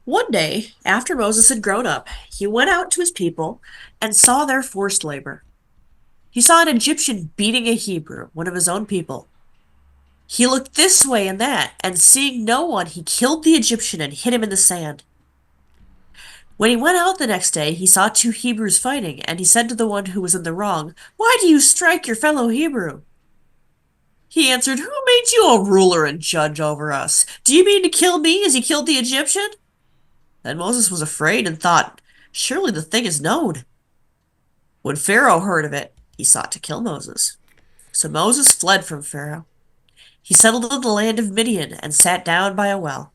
One day, after Moses had grown up, he went out to his people and saw their forced labor. He saw an Egyptian beating a Hebrew, one of his own people. He looked this way and that, and seeing no one, he killed the Egyptian and hid him in the sand. When he went out the next day, he saw two Hebrews fighting, and he said to the one who was in the wrong, "Why do you strike your fellow Hebrew?" He answered, "Who made you a ruler and judge over us? Do you mean to kill me as you killed the Egyptian?" Then Moses was afraid and thought, "Surely the thing is known." When Pharaoh heard of it, he sought to kill Moses. So Moses fled from Pharaoh. He settled in the land of Midian and sat down by a well.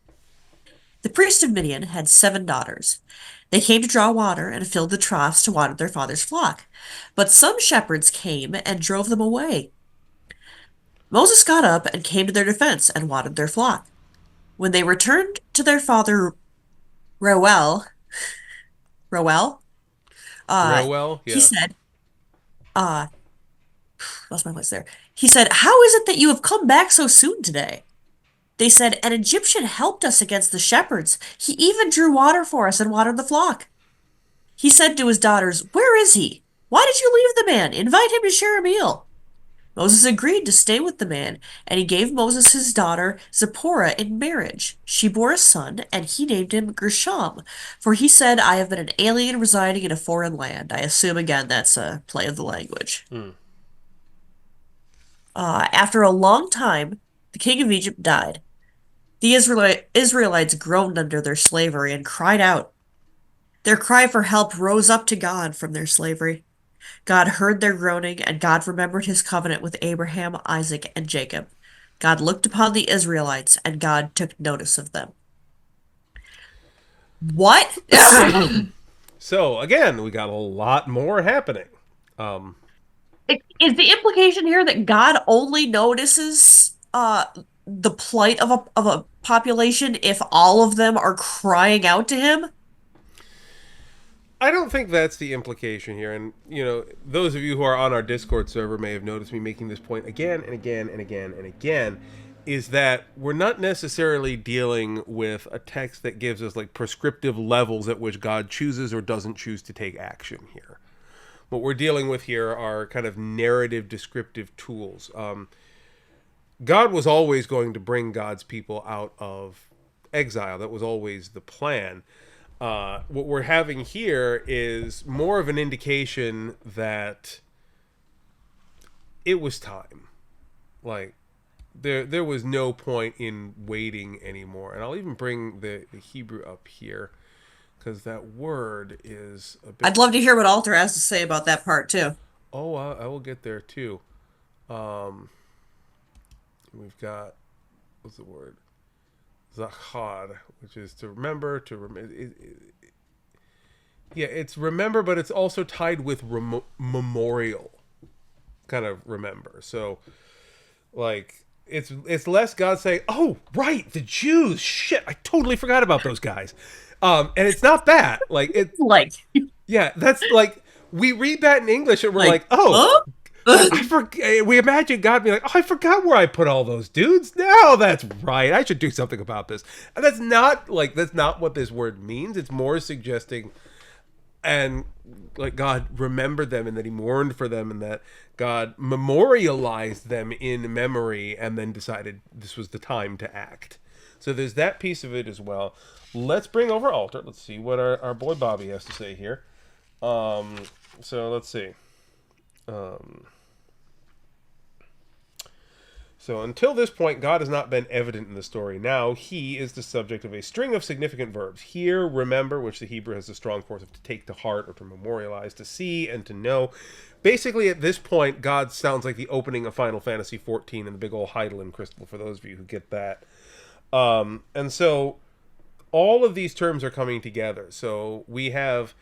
The priest of Midian had 7 daughters. They came to draw water and filled the troughs to water their father's flock. But some shepherds came and drove them away. Moses got up and came to their defense and watered their flock. When they returned to their father Reuel, Reuel, uh, Rowell, he yeah. said, uh, lost my place there. He said, "How is it that you have come back so soon today?" They said, "An Egyptian helped us against the shepherds. He even drew water for us and watered the flock." He said to his daughters, "Where is he? Why did you leave the man? Invite him to share a meal." Moses agreed to stay with the man, and he gave Moses his daughter Zipporah in marriage. She bore a son, and he named him Gershom, for he said, "I have been an alien residing in a foreign land." I assume again that's a play of the language. Hmm. After a long time, the king of Egypt died. The Israelites groaned under their slavery and cried out. Their cry for help rose up to God from their slavery. God heard their groaning, and God remembered his covenant with Abraham, Isaac, and Jacob. God looked upon the Israelites, and God took notice of them. What? So again, we got a lot more happening. Um, Is the implication here that God only notices the plight of a population if all of them are crying out to him? I don't think that's the implication here, and those of you who are on our Discord server may have noticed me making this point again and again and again and again. Is that we're not necessarily dealing with a text that gives us like prescriptive levels at which God chooses or doesn't choose to take action here. What we're dealing with here are kind of narrative descriptive tools. God was always going to bring God's people out of exile. That was always the plan. What we're having here is more of an indication that it was time. Like there was no point in waiting anymore. And I'll even bring the Hebrew up here because that word is a bit. I'd love to hear what Alter has to say about that part too. Oh, I will get there too. Um, we've got what's the word? Zachar, which is to remember, to remember. Yeah, it's remember, but it's also tied with memorial, kind of remember. So, like, it's less God saying, "Oh, right, the Jews. Shit, I totally forgot about those guys," and it's not that. Like, Like, yeah, that's like we read that in English and we're like, like, "Oh, huh? I forget." We imagine God being like, "Oh, I forgot where I put all those dudes. Now that's right. I should do something about this." And that's not what this word means. It's more suggesting and like God remembered them and that he mourned for them and that God memorialized them in memory and then decided this was the time to act. So there's that piece of it as well. Let's bring over Alter. Let's see what our boy Bobby has to say here. Um, so let's see. Um, So until this point, God has not been evident in the story. Now he is the subject of a string of significant verbs. Hear, remember, which the Hebrew has a strong force of to take to heart or to memorialize, to see, and to know. Basically, at this point, God sounds like the opening of Final Fantasy XIV and the big old Heidelin crystal, for those of you who get that. And so all of these terms are coming together. So we have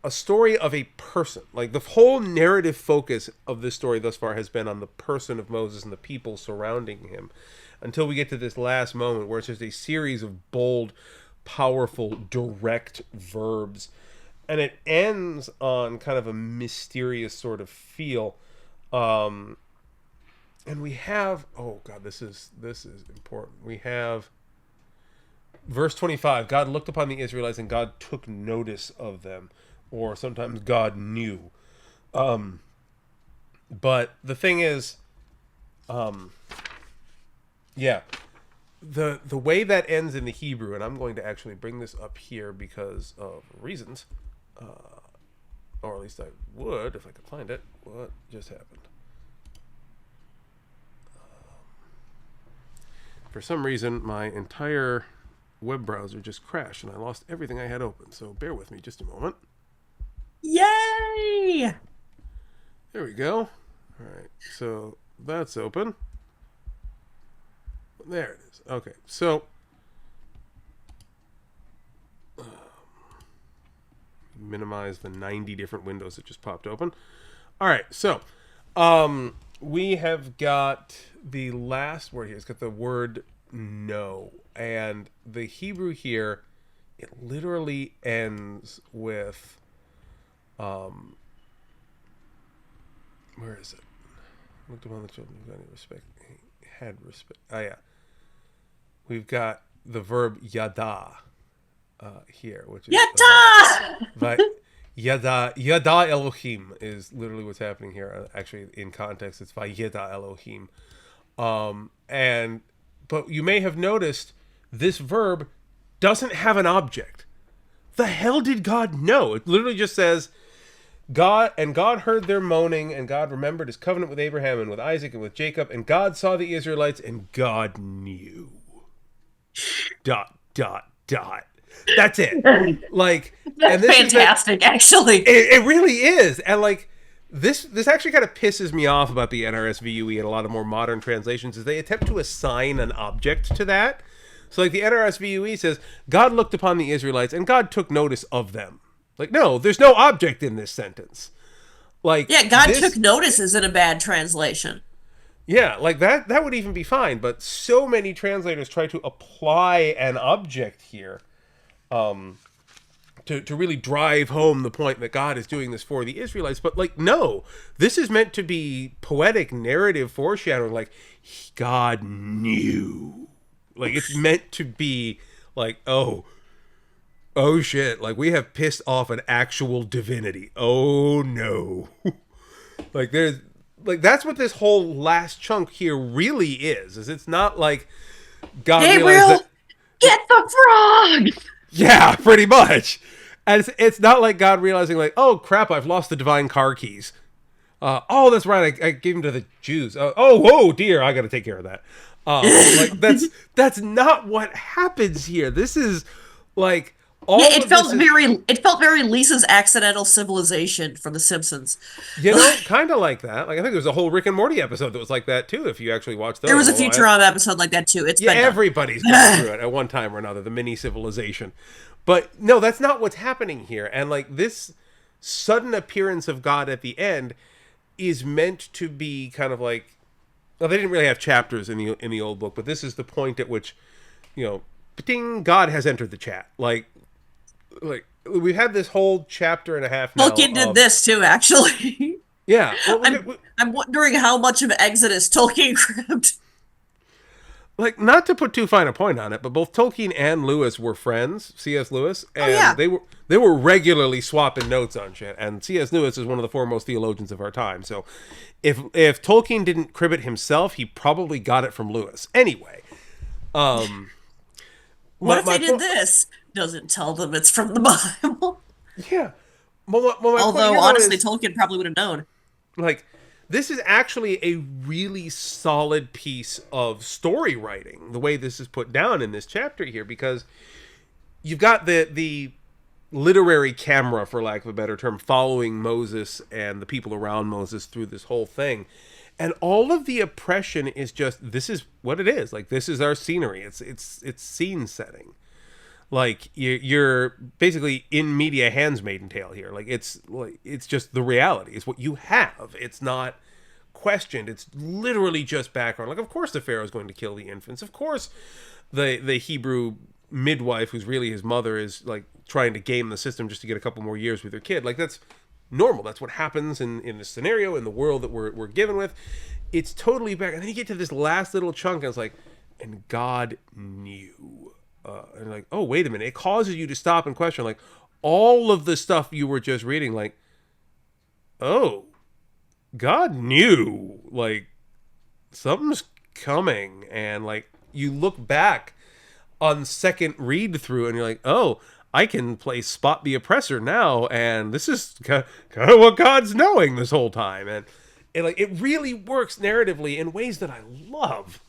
a story of a person. Like the whole narrative focus of this story thus far has been on the person of Moses and the people surrounding him until we get to this last moment where it's just a series of bold, powerful, direct verbs. And it ends on kind of a mysterious sort of feel. Um, and we have oh god, this is important. We have verse 25, God looked upon the Israelites and God took notice of them, or sometimes God knew. But the thing is, yeah, the way that ends in the Hebrew, and I'm going to actually bring this up here because of reasons, or at least I would if I could find it. What just happened? For some reason, my entire web browser just crashed and I lost everything I had open. So bear with me just a moment. Yay! There we go. All right, so that's open. There it is. Okay, so minimize the 90 different windows that just popped open. All right, so we have got the last word here. It's got the word no, and the Hebrew here, it literally ends with where is it? Looked upon the children who had any respect. He had respect. Oh yeah, we've got the verb yada here, which is Yatta! but yada Elohim is literally what's happening here. Actually, in context, it's vayeda Elohim. And but you may have noticed this verb doesn't have an object. The hell did God know? It literally just says God heard their moaning, and God remembered his covenant with Abraham and with Isaac and with Jacob, and God saw the Israelites, and God knew. Dot dot dot. That's it. Like, That's and this fantastic, actually. it really is. And like this actually kind of pisses me off about the NRSVUE and a lot of more modern translations is they attempt to assign an object to that. So like the NRSVUE says, God looked upon the Israelites and God took notice of them. Like, no, there's no object in this sentence. Like, Yeah, God took notice is in a bad translation. yeah, like that would even be fine, but so many translators try to apply an object here to really drive home the point that God is doing this for the Israelites. But like, no, this is meant to be poetic narrative foreshadowing. Like, God knew. Like, it's meant to be like, oh shit, like we have pissed off an actual divinity. Oh no. Like there's like that's what this whole last chunk here really is it's not like God Gabriel, realized that, get the frog! yeah, pretty much. And it's not like God realizing like, oh crap, I've lost the divine car keys. Oh, that's right, I gave them to the Jews. Oh dear, I got to take care of that. Like that's not what happens here. This is like all Yeah, of this it felt very Lisa's Accidental Civilization from The Simpsons. you know, kind of like that. Like I think there was a whole Rick and Morty episode that was like that too. If you actually watch those, There was a Futurama episode like that too. It's yeah, been done. everybody's gone through it at one time or another. The mini civilization, but no, that's not what's happening here. And like this sudden appearance of God at the end is meant to be kind of like, well, they didn't really have chapters in the old book, but this is the point at which, you know, ding, God has entered the chat. Like we've had this whole chapter and a half now. Tolkien did this too, actually. Yeah, well, I'm wondering how much of Exodus Tolkien grabbed. like not to put too fine a point on it, but both Tolkien and Lewis were friends, C.S. Lewis, and yeah. they were regularly swapping notes on shit. And C.S. Lewis is one of the foremost theologians of our time. So if Tolkien didn't crib it himself, he probably got it from Lewis. Anyway, what if they did this? Doesn't tell them it's from the Bible. Yeah. Well, Although honestly, Tolkien probably would have known. Like, this is actually a really solid piece of story writing, the way this is put down in this chapter here, because you've got the literary camera, for lack of a better term, following Moses and the people around Moses through this whole thing. And all of the oppression is just, this is what it is. Like, this is our scenery. It's scene setting. Like you're basically in media handmaiden tale here. Like it's just the reality. It's what you have. It's not questioned. It's literally just background. Like of course the Pharaoh's going to kill the infants. Of course the Hebrew midwife, who's really his mother, is like trying to game the system just to get a couple more years with her kid. Like that's normal. That's what happens in this scenario, in the world that we're given with. It's totally back. And then you get to this last little chunk and it's like, and God knew. and like, oh, wait a minute, it causes you to stop and question, like, all of the stuff you were just reading, like, oh, God knew, like, something's coming, and like, you look back on second read through, and you're like, oh, I can play Spot the Oppressor now, and this is kind of what God's knowing this whole time, and like, it really works narratively in ways that I love.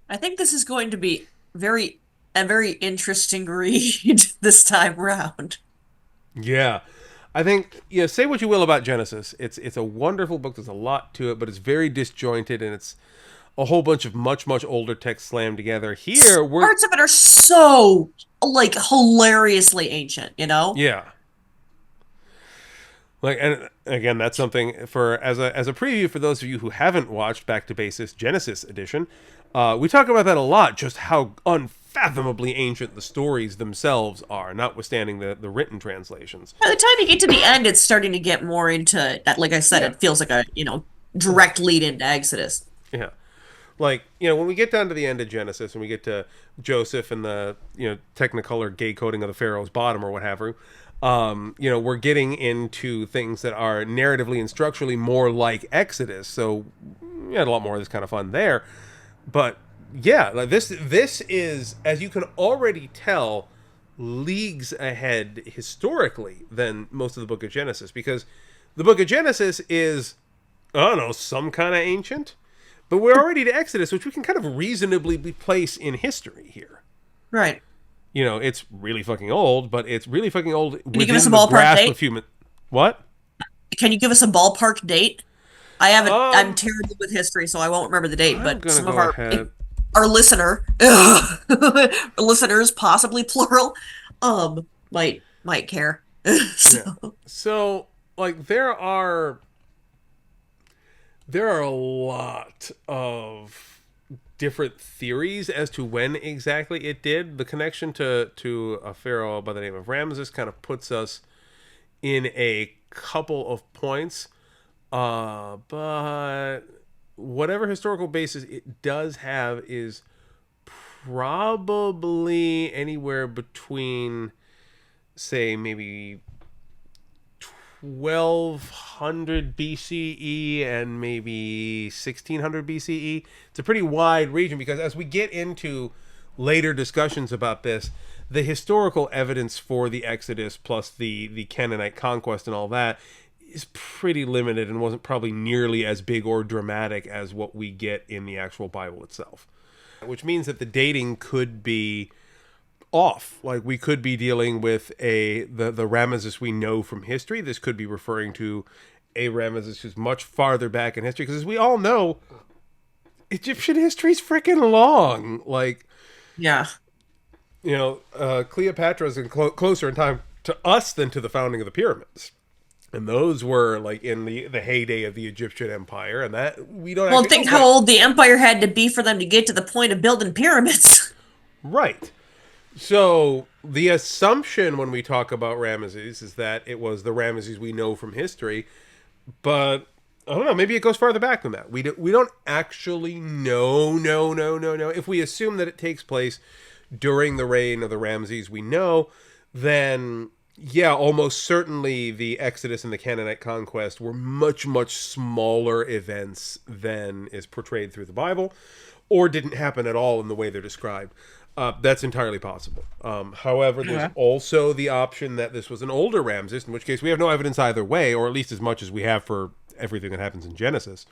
I think this is going to be a very interesting read this time round. Yeah. I think, yeah, say what you will about Genesis. It's a wonderful book. There's a lot to it, but it's very disjointed, and it's a whole bunch of much older text slammed together. Here we're, Parts of it are so like hilariously ancient, you know? yeah. Like, and again, that's something for as a preview for those of you who haven't watched Back to Basis Genesis edition. We talk about that a lot, just how unfathomably ancient the stories themselves are, notwithstanding the written translations. By the time you get to the end, it's starting to get more into that. Like I said, Yeah, it feels like a, direct lead into Exodus. yeah. Like, when we get down to the end of Genesis and we get to Joseph and the Technicolor gay coating of the Pharaoh's bottom or what have you, we're getting into things that are narratively and structurally more like Exodus. So we had a lot more of this kind of fun there. But yeah, like this is, as you can already tell, leagues ahead historically than most of the Book of Genesis, because the Book of Genesis is, I don't know, some kind of ancient. But we're already to Exodus, which we can kind of reasonably place in history here. Right. It's really fucking old, but it's really fucking old Can you give us a within the ballpark grasp date? of human. What? Can you give us a ballpark date? I haven't. I'm Um, terrible with history, so I won't remember the date. I'm But gonna some of go ahead. our listener, listeners, possibly plural, might care. Yeah. So, So, like, there are a lot of different theories as to when exactly it did. The connection to a pharaoh by the name of Ramses kind of puts us in a couple of points. But whatever historical basis it does have is probably anywhere between, say, maybe 1200 BCE and maybe 1600 BCE. It's a pretty wide region, because as we get into later discussions about this, the historical evidence for the Exodus plus the Canaanite conquest and all that is pretty limited and wasn't probably nearly as big or dramatic as what we get in the actual Bible itself. Which means that the dating could be off. Like, we could be dealing with the Ramesses we know from history. This could be referring to a Ramesses who's much farther back in history, because as we all know, Egyptian history's freaking long. Like, yeah. Cleopatra's closer in time to us than to the founding of the pyramids. And those were like in the heyday of the Egyptian Empire, and that we don't Well, actually know think how quite. old the empire had to be for them to get to the point of building pyramids. Right. So the assumption when we talk about Ramesses is that it was the Ramesses we know from history, but I don't know. Maybe it goes farther back than that. We don't actually know. No. If we assume that it takes place during the reign of the Ramesses we know, then yeah, almost certainly the Exodus and the Canaanite conquest were much smaller events than is portrayed through the Bible, or didn't happen at all in the way they're described. That's entirely possible. However, there's Okay. also the option that this was an older Ramses, in which case we have no evidence either way, or at least as much as we have for everything that happens in Genesis,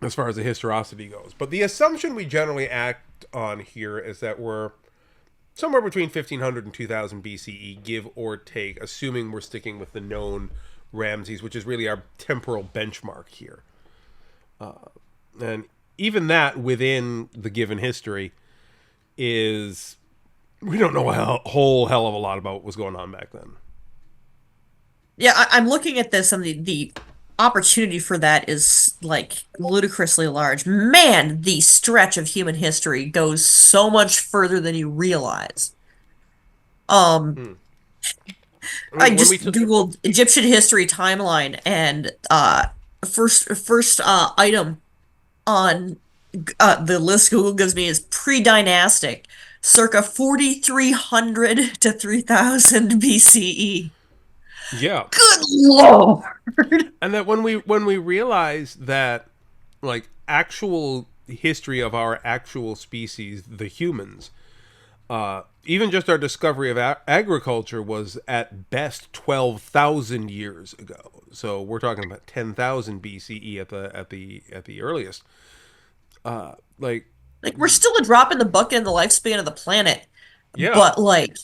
as far as the historicity goes. But the assumption we generally act on here is that we're somewhere between 1500 and 2000 BCE, give or take, assuming we're sticking with the known Ramses, which is really our temporal benchmark here. And even that within the given history is, we don't know a whole hell of a lot about what was going on back then. Yeah, I'm looking at this, and the opportunity for that is like ludicrously large. Man, the stretch of human history goes so much further than you realize. Um, Hmm. I I mean, when we just took, Googled Egyptian history timeline, and first item on the list Google gives me is pre-dynastic, circa 4300 to 3000 BCE. Yeah. Good Lord. And that when we realize that, like, actual history of our actual species, the humans, even just our discovery of agriculture was at best 12,000 years ago. So we're talking about 10,000 BCE at the earliest. Like, Like we're still a drop in the bucket in the lifespan of the planet, yeah, but like,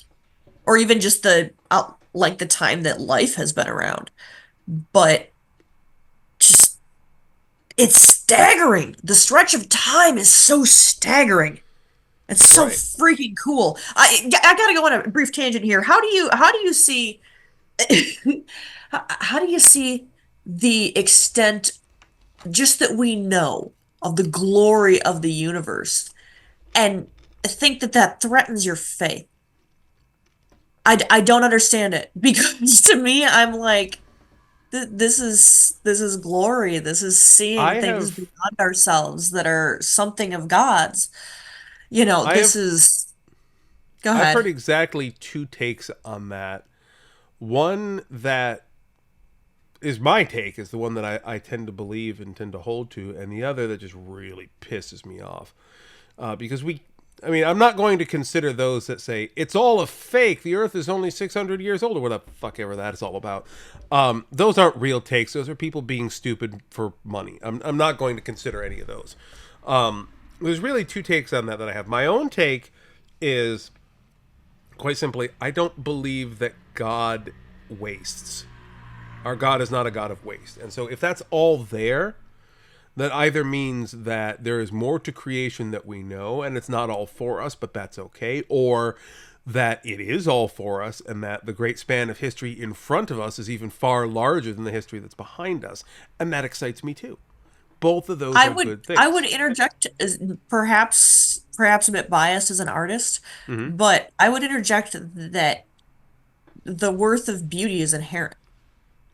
or even just like the time that life has been around. But just it's staggering. The stretch of time is so staggering. It's so right. freaking cool. I gotta go on a brief tangent here. How do you see how do you see the extent just that we know of the glory of the universe and think that that threatens your faith? I don't understand it because to me I'm like this is glory. This is seeing I things have beyond ourselves that are something of God's. I This have is go I've heard ahead. exactly two takes on that. One that is my take, is the one that I tend to believe and tend to hold to, and the other that just really pisses me off. Because I mean, I'm not going to consider those that say it's all a fake. The Earth is only 600 years old, or what the fuck ever that is all about. Those aren't real takes. Those are people being stupid for money. I'm not going to consider any of those. There's really two takes on that I have. My own take is quite simply, I don't believe that God wastes. Our God is not a God of waste. And so if that's all there, that either means that there is more to creation that we know and it's not all for us, but that's okay, or that it is all for us and that the great span of history in front of us is even far larger than the history that's behind us. And that excites me too. Both of those I are would good I would things. interject as perhaps a bit biased as an artist, Mm-hmm. but I would interject that the worth of beauty is inherent.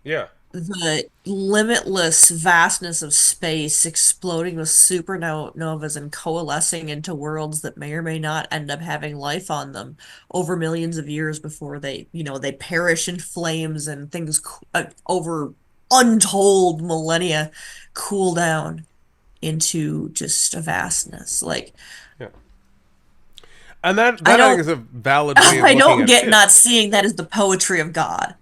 Yeah. The limitless vastness of space exploding with supernovas and coalescing into worlds that may or may not end up having life on them over millions of years before they perish in flames and things over untold millennia cool down into just a vastness. Like Yeah. And that I that I think don't is a valid way of I looking don't at it get too. not seeing that as the poetry of God.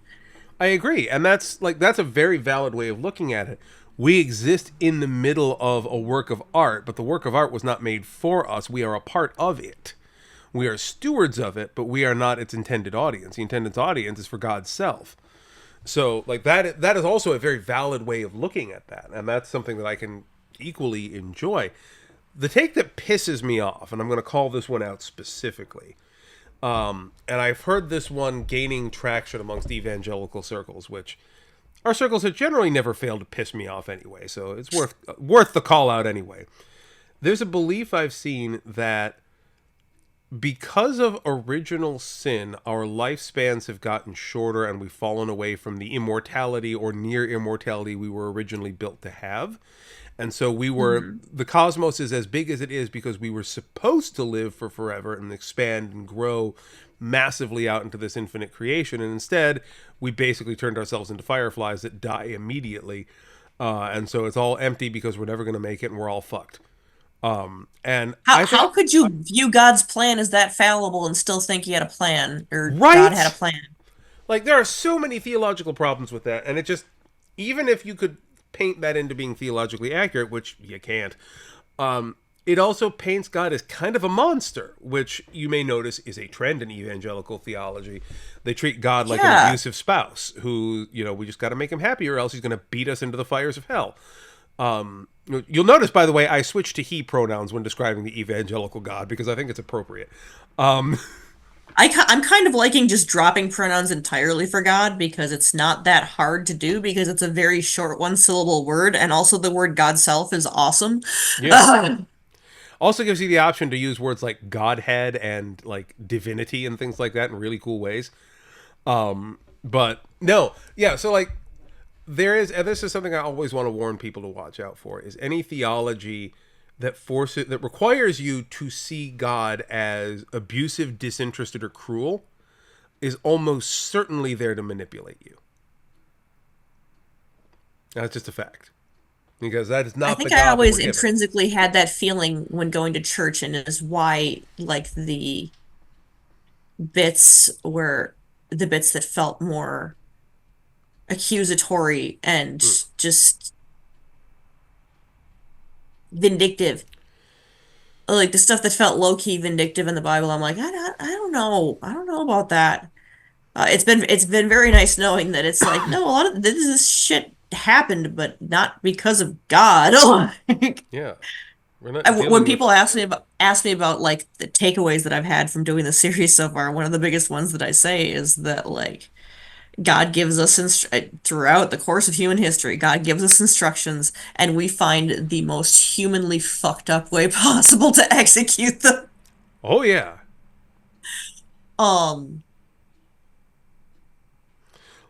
I agree, and that's a very valid way of looking at it. We exist in the middle of a work of art, but the work of art was not made for us. We are a part of it. We are stewards of it, but we are not its intended audience. The intended audience is for God's self. So, like, that is also a very valid way of looking at that, and that's something that I can equally enjoy. The take that pisses me off, and I'm going to call this one out specifically, and I've heard this one gaining traction amongst evangelical circles, which our circles have generally never failed to piss me off anyway. So it's worth the call out anyway. There's a belief I've seen that because of original sin, our lifespans have gotten shorter and we've fallen away from the immortality or near immortality we were originally built to have. And so Mhm. the cosmos is as big as it is because we were supposed to live for forever and expand and grow massively out into this infinite creation. And instead, we basically turned ourselves into fireflies that die immediately. And so it's all empty because we're never going to make it and we're all fucked. And I How think, could you view God's plan as that fallible and still think he had a plan or God had a right? plan? Like, there are so many theological problems with that. And it just, even if you could paint that into being theologically accurate, which you can't, it also paints God as kind of a monster, which you may notice is a trend in evangelical theology. They treat God like an Yeah. abusive spouse who, we just got to make him happy or else he's going to beat us into the fires of hell. You'll notice, by the way, I switch to he pronouns when describing the evangelical God because I think it's appropriate. Um, I'm kind of liking just dropping pronouns entirely for God because it's not that hard to do because it's a very short one syllable word and also the word God self is awesome. yeah. Also gives you the option to use words like Godhead and like divinity and things like that in really cool ways. But no, yeah. So like there is, and this is something I always want to warn people to watch out for, is any theology that requires you to see God as abusive, disinterested, or cruel is almost certainly there to manipulate you. That's just a fact. Because that is I not the think I God that always we're given. intrinsically had that feeling when going to church, and is why like bits were the bits that felt more accusatory and Mm. just vindictive. Like the stuff that felt low-key vindictive in the Bible, I'm like, I don't know. I don't know about that. It's been very nice knowing that it's like, no, a lot of this shit happened, but not because of God. Like, Yeah. We're not when dealing with. people ask me about like the takeaways that I've had from doing the series so far, one of the biggest ones that I say is that like God gives us throughout the course of human history, God gives us instructions, and we find the most humanly fucked up way possible to execute them. Oh, yeah. Um,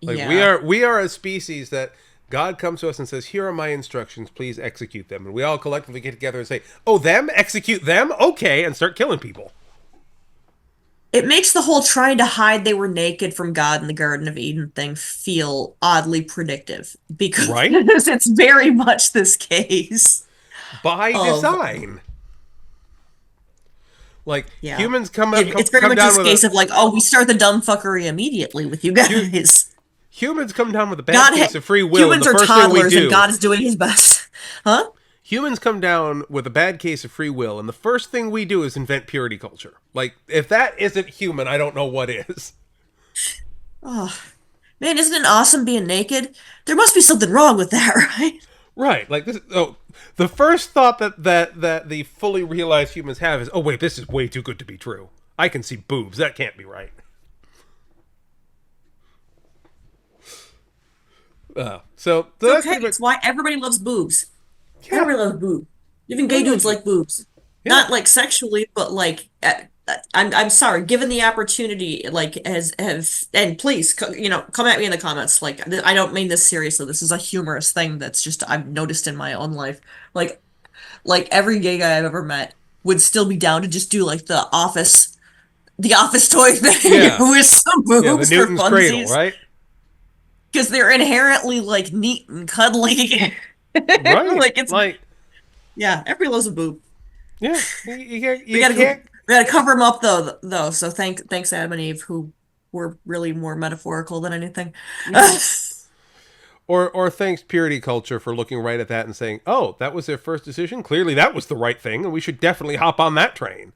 Like we yeah. are we are a species that God comes to us and says, "Here are my instructions. Please execute them." And we all collectively get together and say, "Oh, them? Execute them? Okay," and start killing people. It makes the whole trying to hide they were naked from God in the Garden of Eden thing feel oddly predictive because Right? it's very much this case By of design. Like yeah. humans come up It's very come much down this with a case of like, oh, we start the dumb fuckery immediately with you hu- guys. humans come down with a bad God, case of free will, and the humans are first thing we toddlers, and do God is doing his best, huh? humans come down with a bad case of free will, and the first thing we do is invent purity culture. Like if that isn't human, I don't know what is. Oh, man, isn't it awesome being naked? There must be something wrong with that, right? Right. Like this. Oh, the first thought that the fully realized humans have is, oh wait, this is way too good to be true. I can see boobs. That can't be right. So It's that's okay. pretty much. It's why everybody loves boobs. Yeah. Everybody loves boobs. Even gay Everyone dudes loves boobs. like boobs. Yeah. Not like sexually, but like I'm sorry, given the opportunity, like has and please, come at me in the comments. Like I don't mean this seriously. This is a humorous thing that's just I've noticed in my own life. Like every gay guy I've ever met would still be down to just do like the office toy thing Yeah. with some Yeah. The boobs for Newton's cradle, funsies right? because they're inherently like neat and cuddly. Right. Like it's Like, yeah, everybody loves a boob. yeah. You can't. We You gotta go, can't. we gotta cover them up though. So thanks Adam and Eve who were really more metaphorical than anything. Yeah. Or thanks purity culture for looking right at that and saying, "Oh, that was their first decision. Clearly, that was the right thing, and we should definitely hop on that train."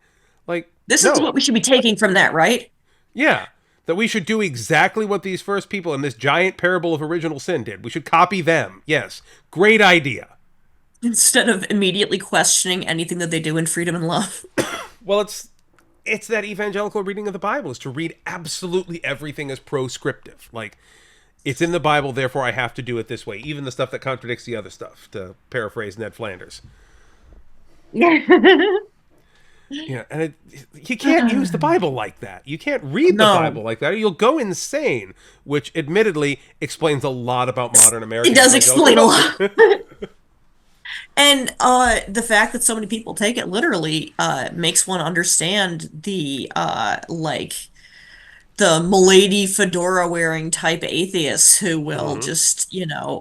Like, This is no, what we should be taking from that, right? yeah, that we should do exactly what these first people in this giant parable of original sin did. We should copy them. Yes, great idea. Instead of immediately questioning anything that they do in freedom and love. Well, it's that evangelical reading of the Bible is to read absolutely everything as proscriptive. Like, it's in the Bible, therefore I have to do it this way, even the stuff that contradicts the other stuff. To paraphrase Ned Flanders. Yeah, and you can't use the Bible like that. You can't read the No, Bible like that, or you'll go insane. Which, admittedly, explains a lot about modern it American does evangelical explain a culture. lot. And the fact that so many people take it literally makes one understand the milady fedora wearing type atheists who will Hmm. just,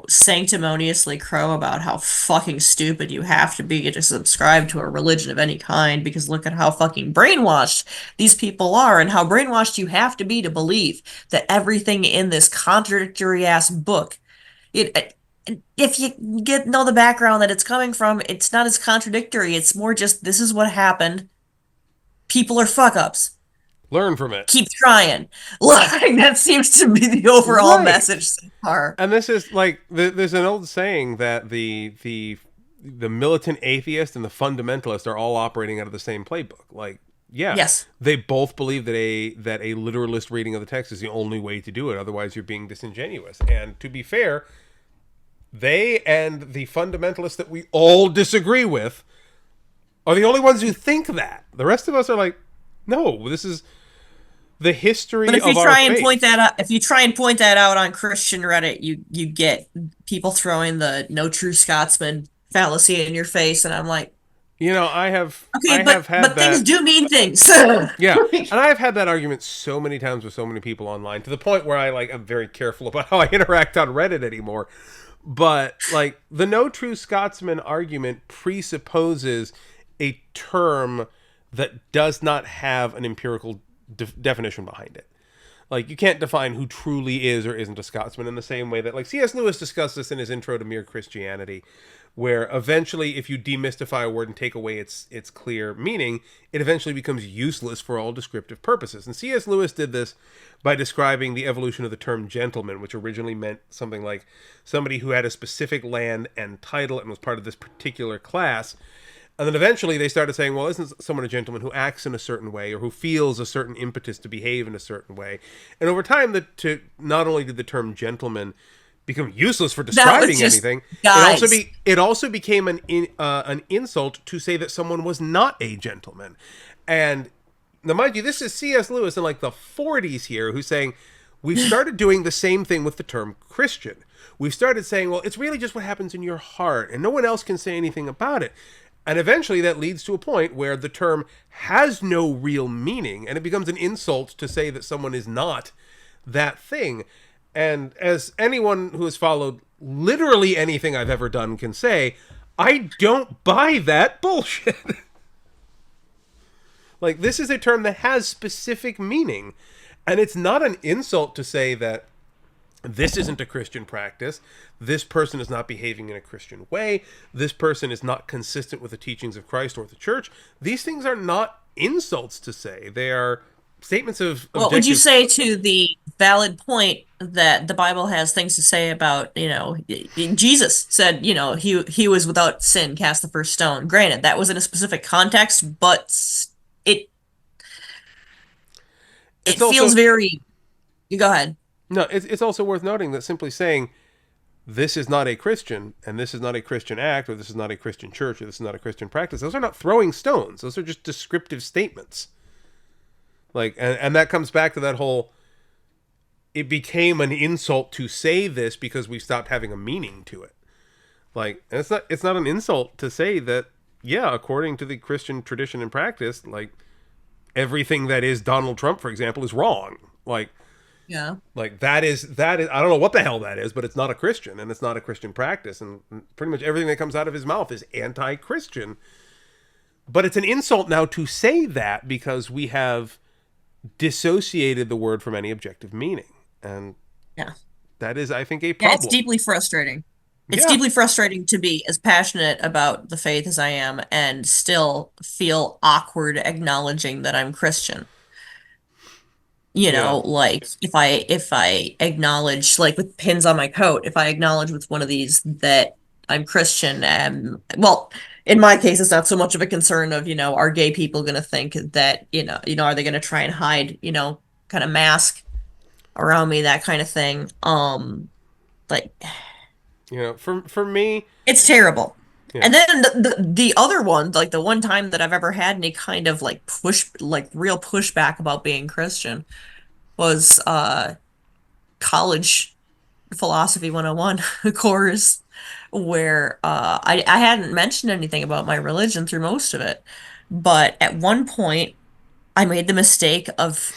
sanctimoniously crow about how fucking stupid you have to be to subscribe to a religion of any kind because look at how fucking brainwashed these people are and how brainwashed you have to be to believe that everything in this contradictory ass book it if you get know the background that it's coming from, it's not as contradictory. It's more just this is what happened. People are fuck ups. Learn from it. Keep trying. Like that seems to be the overall Right. message so far. And this is like there's an old saying that the militant atheist and the fundamentalist are all operating out of the same playbook. Like, yeah, Yes. they both believe that a literalist reading of the text is the only way to do it. Otherwise, you're being disingenuous. And to be fair, they and the fundamentalists that we all disagree with are the only ones who think that. The rest of us are like, no, this is the But history if you of our try and point faith. that out, if you try and point that out on Christian Reddit, you get people throwing the "no true Scotsman" fallacy in your face, and I'm like, You know, okay, I have had but things that. do mean things. Yeah, and I've had that argument so many times with so many people online to the point where I'm very careful about how I interact on Reddit anymore. But like the no true Scotsman argument presupposes a term that does not have an empirical definition behind it. Like you can't define who truly is or isn't a Scotsman in the same way that like C.S. Lewis discussed this in his intro to Mere Christianity, where eventually if you demystify a word and take away its clear meaning, it eventually becomes useless for all descriptive purposes. And C.S. Lewis did this by describing the evolution of the term gentleman, which originally meant something like somebody who had a specific land and title and was part of this particular class. And then eventually they started saying, well, isn't someone a gentleman who acts in a certain way or who feels a certain impetus to behave in a certain way? And over time, not only did the term gentleman become useless for That was describing just anything, guys. it also became an insult to say that someone was not a gentleman. And now, mind you, this is C.S. Lewis in like the 40s here, who's saying we've started doing the same thing with the term Christian. We've started saying, well, it's really just what happens in your heart, and no one else can say anything about it. And eventually that leads to a point where the term has no real meaning and it becomes an insult to say that someone is not that thing. And as anyone who has followed literally anything I've ever done can say, I don't buy that bullshit. Like, this is a term that has specific meaning. And it's not an insult to say that this isn't a Christian practice. This person is not behaving in a Christian way. This person is not consistent with the teachings of Christ or the church. These things are not insults to say. They are statements of What would you objective. say to the valid point that the Bible has things to say about, Jesus said, he was without sin, cast the first stone. Granted, that was in a specific context, but it It's it feels also very. You go ahead. no. It's also worth noting that simply saying this is not a Christian and this is not a Christian act or this is not a Christian church or this is not a Christian practice. Those are not throwing stones. Those are just descriptive statements. Like, and that comes back to that whole. It became an insult to say this because we stopped having a meaning to it. Like, and it's not an insult to say that, yeah, according to the Christian tradition and practice, like everything that is Donald Trump, for example, is wrong. Yeah. Like that is I don't know what the hell that is, but it's not a Christian and it's not a Christian practice, and pretty much everything that comes out of his mouth is anti-Christian. But it's an insult now to say that because we have dissociated the word from any objective meaning. And Yeah. that is, I think, a Yeah, it's problem. deeply frustrating. It's Yeah. deeply frustrating to be as passionate about the faith as I am and still feel awkward acknowledging that I'm Christian. Yeah. Like if I acknowledge, like with pins on my coat, if I acknowledge with one of these that I'm Christian, and well, in my case, it's not so much of a concern of, are gay people going to think that, are they going to try and hide, kind of mask around me, that kind of thing. Like For me, it's terrible. yeah. And then the other one, like the one time that I've ever had any kind of like real pushback about being Christian was college philosophy 101 course where I hadn't mentioned anything about my religion through most of it. But at one point, I made the mistake of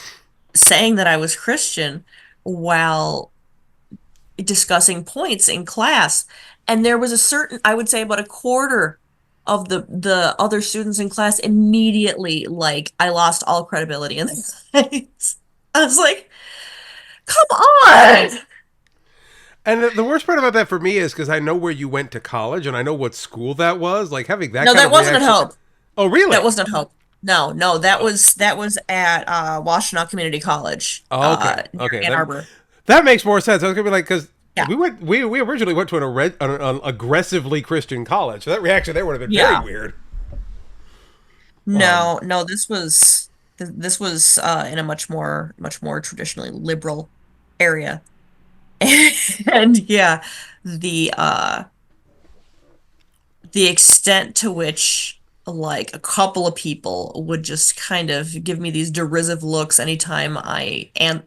saying that I was Christian while discussing points in class. And there was I would say about a quarter of the other students in class immediately, like, I lost all credibility in this. I was like, come on. And the worst part about that for me is because I know where you went to college and I know what school that was. Like having that No, kind that of wasn't at reaction. Hope. Oh, really? That wasn't at Hope. No, no, Oh, that was at Washtenaw Community College, okay. near Okay. Ann Arbor. That makes more sense. I was gonna be like, because Yeah. we originally went to an aggressively Christian college, so that reaction there would have been very Yeah. weird. Um, No, no, this was in a much more traditionally liberal area. And yeah, the uh the extent to which like a couple of people would just kind of give me these derisive looks anytime I and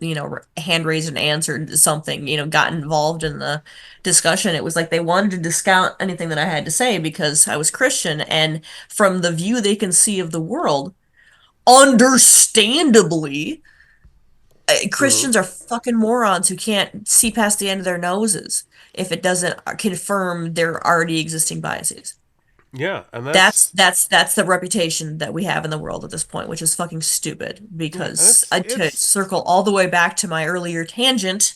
hand raised and answered something, got involved in the discussion. It was like they wanted to discount anything that I had to say because I was Christian, and from the view they can see of the world, understandably, Hmm. Christians are fucking morons who can't see past the end of their noses if it doesn't confirm their already existing biases. Yeah, and That's the reputation that we have in the world at this point, which is fucking stupid. yeah, and Because to it's circle all the way back to my earlier tangent,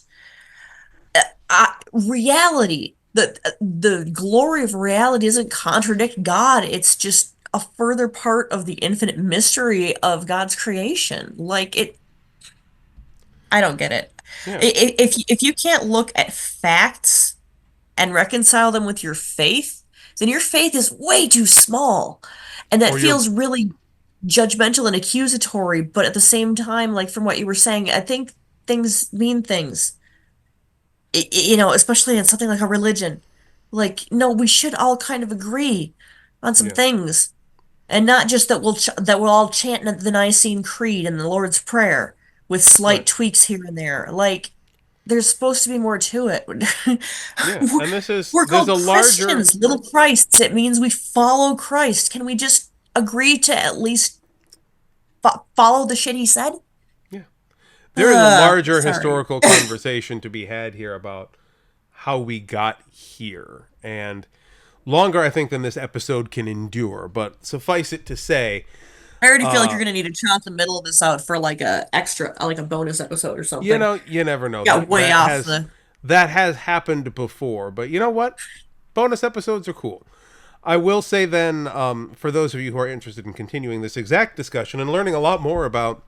reality, the glory of reality doesn't contradict God. It's just a further part of the infinite mystery of God's creation. Like it, I don't get it. yeah, If you can't look at facts and reconcile them with your faith, then your faith is way too small. And that or you're feels really judgmental and accusatory, but at the same time, like from what you were saying, I think things mean things. Especially in something like a religion. Like, no, we should all kind of agree on some yeah, things, and not just that we'll all chant the Nicene Creed and the Lord's Prayer with slight right, tweaks here and there. Like, there's supposed to be more to it. yeah, We're and we're there's called a larger Christians, little Christs. It means we follow Christ. Can we just agree to at least follow the shit he said? yeah, there is a larger Sorry. historical conversation to be had here about how we got here, and longer I think than this episode can endure. But suffice it to say, I already feel like you're uh, gonna need to chop the middle of this out for like a extra, like a bonus episode or you something. know, you never know. Got way off the. That has happened before. But you know what? Bonus episodes are cool. I will say then, for those of you who are interested in continuing this exact discussion and learning a lot more about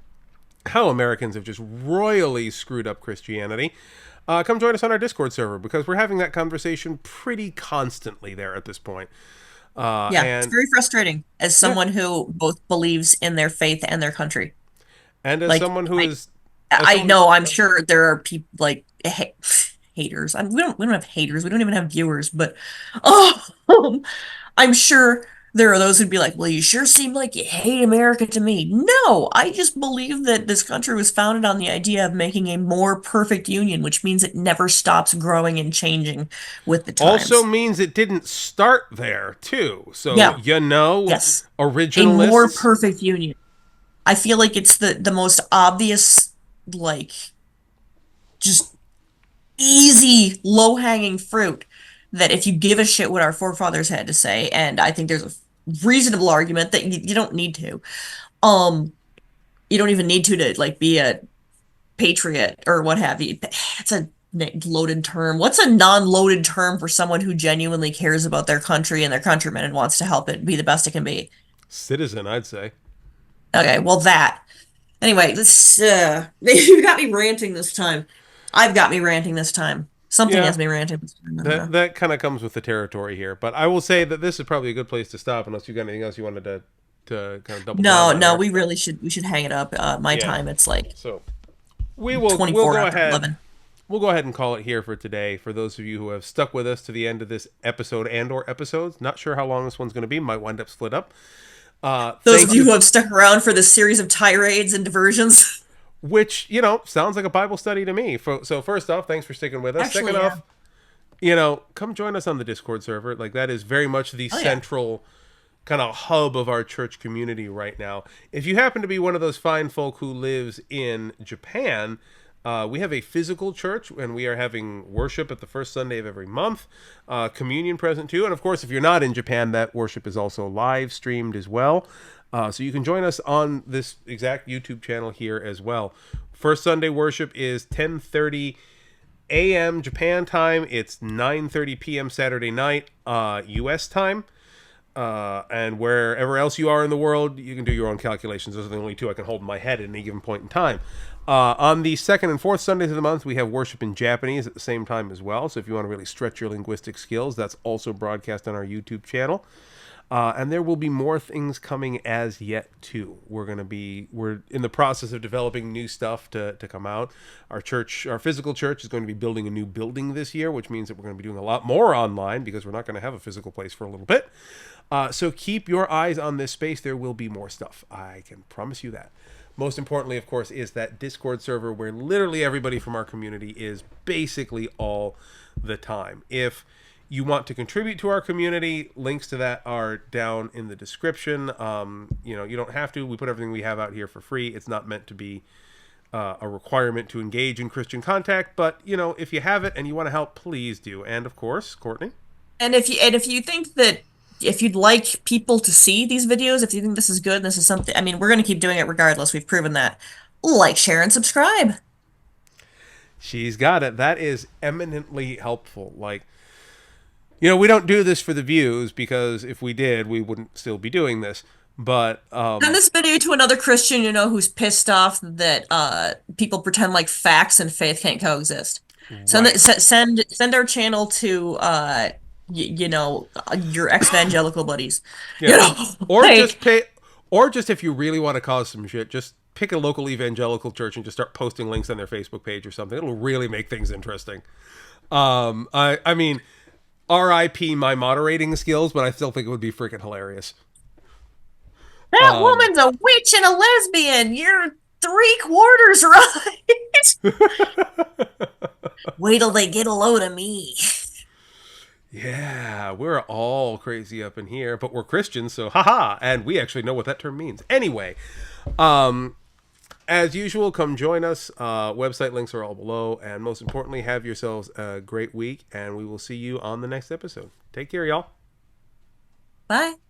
how Americans have just royally screwed up Christianity, come join us on our Discord server because we're having that conversation pretty constantly there at this point. Yeah, it's And very frustrating as yeah, someone who both believes in their faith and their country. and as Like, someone who I is, as I someone, know I'm sure there are people like haters. We don't have haters. We don't even have viewers, but oh, I'm sure there are those who'd be like, "Well, you sure seem like you hate America to me." No, I just believe that this country was founded on the idea of making a more perfect union, which means it never stops growing and changing with the also times. means it didn't start there too. So Yeah, you know, yes. A more originalists. perfect union. I feel like it's the most obvious, like, just easy, low-hanging fruit that if you give a shit what our forefathers had to say, and I think there's a reasonable argument that you don't need to. Um, you don't even need to like be a patriot or what have you. It's a loaded term. What's a non-loaded term for someone who genuinely cares about their country and their countrymen and wants to help it be the best it can be? Citizen, I'd say. Okay, well that. Anyway, this you got me ranting this time. I've got me ranting this time. Something Yeah, has me ranting this time. I don't know. that kind of comes with the territory here. But I will say that this is probably a good place to stop, unless you got anything else you wanted to kind of double down No, on no, here. we should hang it up. My Yeah. time it's like So we'll 24 go after ahead 11. we'll go ahead and call it here for today. For those of you who have stuck with us to the end of this episode and or episodes, not sure how long this one's going to be. Might wind up split up. Those of Thank you you. who have stuck around for this series of tirades and diversions. Which sounds like a Bible study to me. So first off, thanks for sticking with us. Second Actually, yeah. off, come join us on the Discord server. Like that is very much the Oh yeah. central kind of hub of our church community right now. If you happen to be one of those fine folk who lives in Japan, we have a physical church, and we are having worship at the first Sunday of every month. Communion present too, and of course, if you're not in Japan, that worship is also live streamed as well. So you can join us on this exact YouTube channel here as well. First Sunday worship is 10:30 a.m. Japan time. It's 9:30 p.m. Saturday night U.S. time. And wherever else you are in the world, you can do your own calculations. Those are the only two I can hold in my head at any given point in time. On the second and fourth Sundays of the month, we have worship in Japanese at the same time as well. So if you want to really stretch your linguistic skills, that's also broadcast on our YouTube channel. And there will be more things coming as yet too. We're in the process of developing new stuff to come out. Our physical church is going to be building a new building this year, which means that we're going to be doing a lot more online because we're not going to have a physical place for a little bit. So keep your eyes on this space. There will be more stuff. I can promise you that. Most importantly, of course, is that Discord server where literally everybody from our community is basically all the time. If you want to contribute to our community, links to that are down in the description. You don't have to. We put everything we have out here for free. It's not meant to be a requirement to engage in Christian contact, but if you have it and you want to help, please do. And of course, Courtney. And if you think that if you'd like people to see these videos, if you think this is good, this is something, I mean, we're going to keep doing it regardless. We've proven that. Like, share, and subscribe. She's got it. That is eminently helpful. Like, we don't do this for the views because if we did, we wouldn't still be doing this. But Send this video to another Christian you know who's pissed off that people pretend like facts and faith can't coexist. right, Send our channel to your ex-evangelical buddies. yeah, or just Like pay, or just if you really want to cause some shit, just pick a local evangelical church and just start posting links on their Facebook page or something. It'll really make things interesting. I mean, R.I.P. my moderating skills, but I still think it would be freaking hilarious. that Um, woman's a witch and a lesbian. You're three-quarters right. Wait till they get a load of me. yeah, we're all crazy up in here, but we're Christians, so haha, and we actually know what that term means. Anyway, um, as usual, come join us. Website links are all below, and most importantly, have yourselves a great week, and we will see you on the next episode. Take care, y'all. Bye.